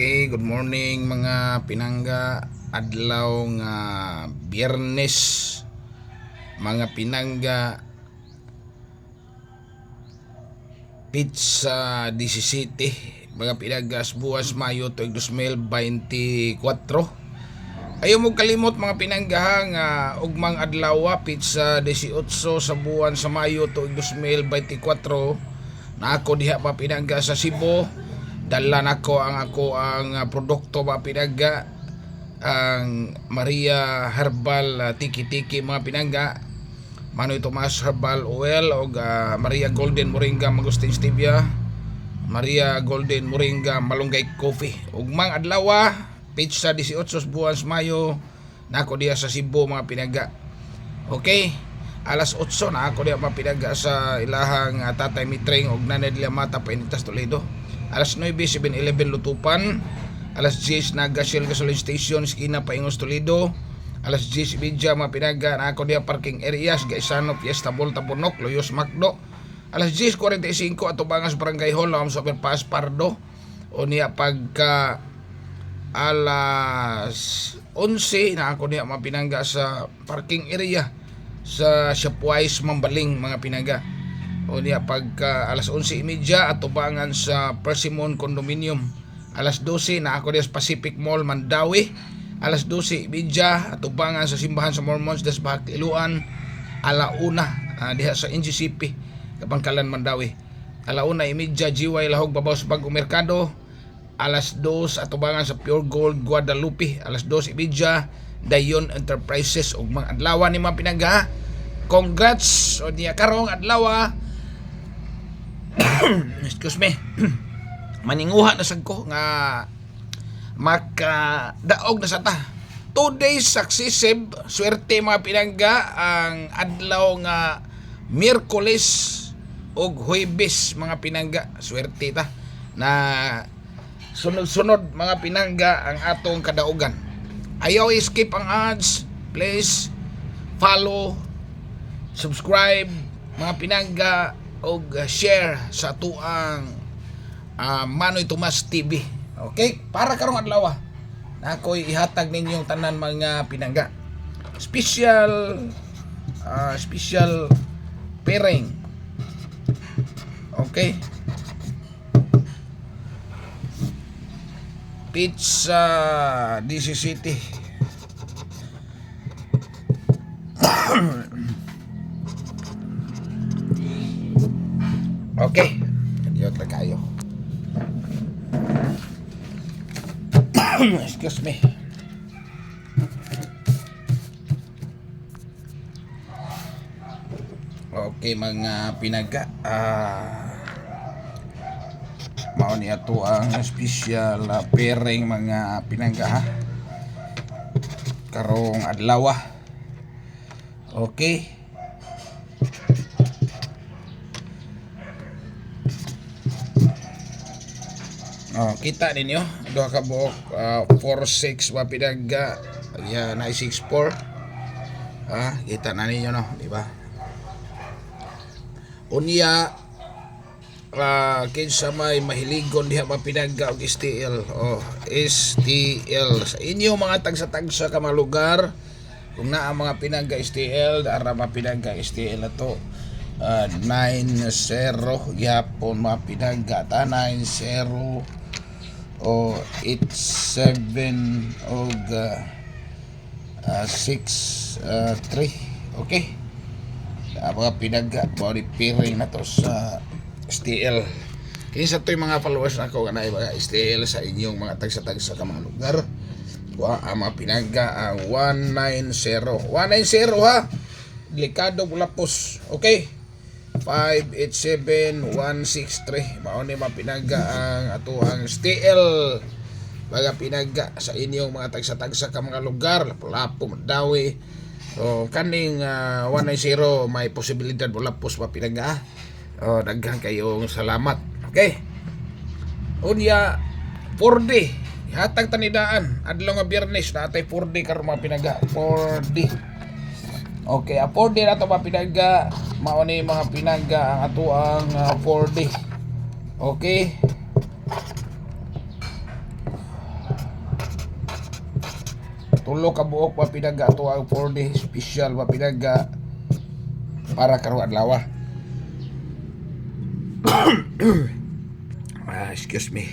Okay, good morning mga pinangga. Adlaw nga Biyernes mga pinangga. Pizza 17 mga pinanggas buwas Mayo tuig 2024. Ayaw mo kalimot mga pinangga nga ugmang adlaw pizza 18 sa buwan sa Mayo tuig 2024. Na ako diha pa pinangga sa Cebu. Dala nako ang produkto ba pinangga, ang Maria Herbal Tiki-Tiki mga pinangga, Manoy Tomas Herbal Oil o Maria Golden Moringa Mangustin Stevia, Maria Golden Moringa Malunggay Coffee. Ugmang adlaw pizza 18 buwan sa Mayo nako diha sa Cebu mga pinangga. Okay, alas 8 na ako diha mga pinangga sa ilahang Tatay Mitring og Nanay Mata Painitas Toledo. Alas 9, 7-11 Lutupan. Alas 10 Nagasiel Gasoline Station, Skina Paingos Toledo. Alas 10:30 mga pinangga na ako diya parking areas Gaisano, Fiesta Volta Bunok, Loyos Macdo. Alas 10:45 Atubangas Barangay Hall, Lawam sa Overpass Pardo. O niya pagka alas 11 na ako diya mga pinangga sa parking area sa Shopwise Mambaling mga pinangga. O niya pagka alas 11:30 atubangan sa Persimmon Condominium. Alas 12 na ako diya sa Pacific Mall Mandawi. Alas 12:30 atubangan sa simbahan sa Mormons des Bahak Iluan. Alauna diha sa NGCP Kapangkalan Mandawi. Alauna 1:30 GY Lahog Babaw sa Bagong Merkado. Alas 2 atubangan sa Pure Gold Guadalupe. Alas 2:30 Dayon Enterprises ug mga adlaw ni mga pinangga. Congrats o niya karong adlaw excuse me. Maninguha na sad ko nga makadaog na sa ta. 2 days successive swerte mga pinangga ang adlaw nga Miyerkules ug Huwebes mga pinangga. Swerte ta na sunod-sunod mga pinangga ang atong kadaugan. Ayaw skip ang ads. Please follow, subscribe mga pinangga og share sa tuang Manoy Tomas TV. Okay? Para karong adlaw na ako'y ihatag ninyong tanan mga pinangga. Special pairing. Okay? Pizza 17. Okay, diyot na kayo. Excuse me. Okay mga pinangga, mao ni ato ang special pairing mga pinangga karong adlaw. Okay. Kita ninyo duha ka buok 4-6 wa pinangga na 6-4. Kita na ninyo no, di ba? Unya kinsa may mahiligon diha mga pinangga og STL. STL sa inyo mga tagsa-tagsa ka mga lugar. Kung naa mga pinangga STL, dara mga pinangga STL ato 90 gyapon mga pinangga ta 90 o 87 og 63. Okay, mga pinangga body pairing na to sa STL. Kinsa to'y mga followers nako kanay mga STL sa inyong mga tagsa-tagsa ka mga lugar. Ang mga pinangga ang 190 ha, Delikado Bulapos. Okay, 587163 mao ni mga pinangga ang ato ang STL mga pinangga sa inyong mga tagsa-tagsa ka mga lugar, Lapu-Lapu, Mandawi. So kaning 190 may posibilidad Bulapos mga pinangga. Daghan kayong salamat. Okay, unya 4D hatag tanidaan adlaw nga Biyernes na atay 4D karon mga pinangga. 4D. Okay, 4D na ito mga pinangga. Mao ni mga pinangga ang ato ang 4D. Okay. tulo ka buok mga pinangga to ang 4D special mga pinangga para karong adlaw. Excuse me.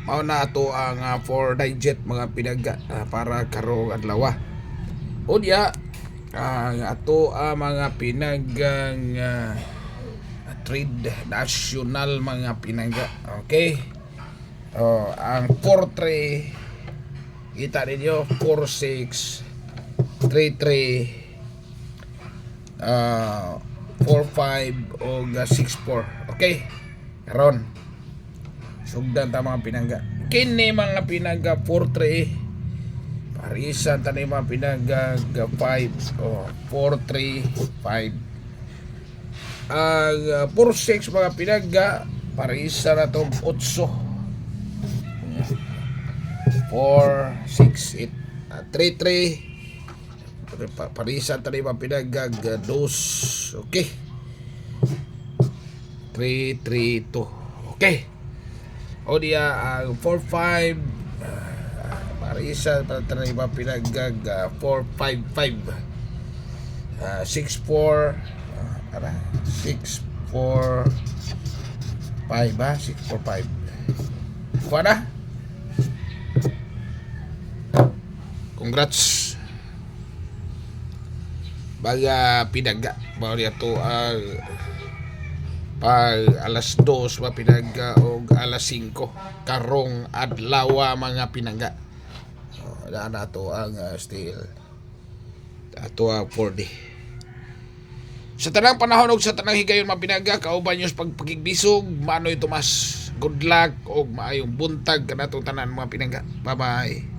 Mao na ato ang 4 digit mga pinangga para karong adlaw. Unya ang ato mga pinanggang trade national mga pinangga. Okay. Ang 4-3 kita ninyo 4-6 3-3 4-5 o 6-4. Okay. Karon sugdan ta mga pinangga. Kini mga pinangga 4-3 parisan ta ni mga pinangga 5 o 4-3-5. Ang 4-6 mga pinangga parisa na to 8 4-6-8 3-3 parisan ta ni mga pinangga 2. Okay. 3-3-2. Okay. O diya ang 4-5 parisa ta ni mga pinangga 4-5-5 6-4 para 6-4-5 6-4-5 kuha na. Congrats baga pinagga bao niya to ang pag alas 2 mga pinagga o alas 5 karong adlaw mga pinagga. Na to ang still ato ang 4D sa tanang panahon og sa tanang higayon mga pinagga. Kauban nyo sa pagpakigbisog Manoy Tomas. Good luck og maayong buntag kanatong tanan mga pinagga. Bye bye.